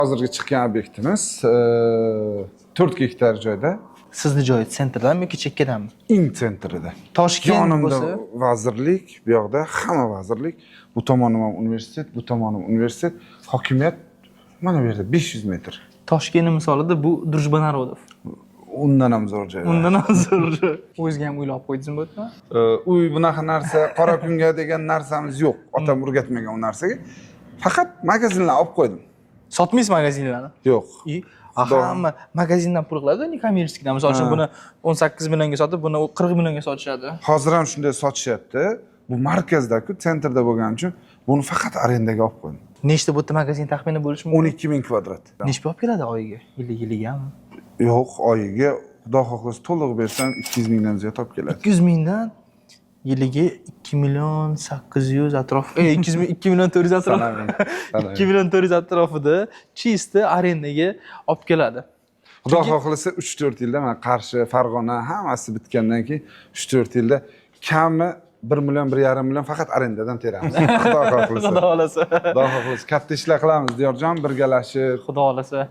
Hozirgi chiqqan obyektimiz 4 gektar joyda. Sizni joyi sentrdanmi yoki chekkadanmi? Ing sentrida. Toshkent Yonimda bo'lsa, vazirlik, bu yoqda hamma vazirlik, bu tomonim ham universitet, bu tomonim universitet, hokimiyat mana bu yerda 500 metr. Toshkentni misolida bu Drujba Narodov. Undan ham zo'r joy. Undan ham zo'r. O'zingizga ham uylab qo'ydingizmi bu yerda? Uy bunaqa narsa, qora kunga degan narsamiz yo'q. Otam o'rgatmagan u narsaga. Faqat magazinlar olib qo'ydim. Sotmaysiz magazinlarni? Yo'q. Hamma magazindan pul qiladi, kommersiyadan. Misol uchun buni 18 millionga sotib, buni 40 millionga sotishadi. Hozir ham shunday sotishyapti. Bu markazda-ku, sentrda bo'lgani uchun buni faqat arendaga olib qo'ydim. Nechta bu yerda magazin taxminan bo'lishi mumkin? 12.000 kvadrat. Nechta olib keladi oyiga? Yiliga-mi? Yo'q, oyiga xudo xohlasa to'liq bersam 200 mingdan ziyod olib keladi. 200 mingdan yiliga 2 million 800 atrof, 2 million 400 atrof. 2 million 400 atrofida chista arendaga olib keladi. Xudo xohlasa 3-4 yilda mana Qarshi, Farg'ona hammasi bitgandan keyin 3-4 yilda kami 1 million 1,5 million faqat arendadan teramiz. Xudo xohlasa. Xudo xolasa. Xudo xohlasa katta ishlar qilamiz, Diyorjon, birgalashib. Xudo xolasa.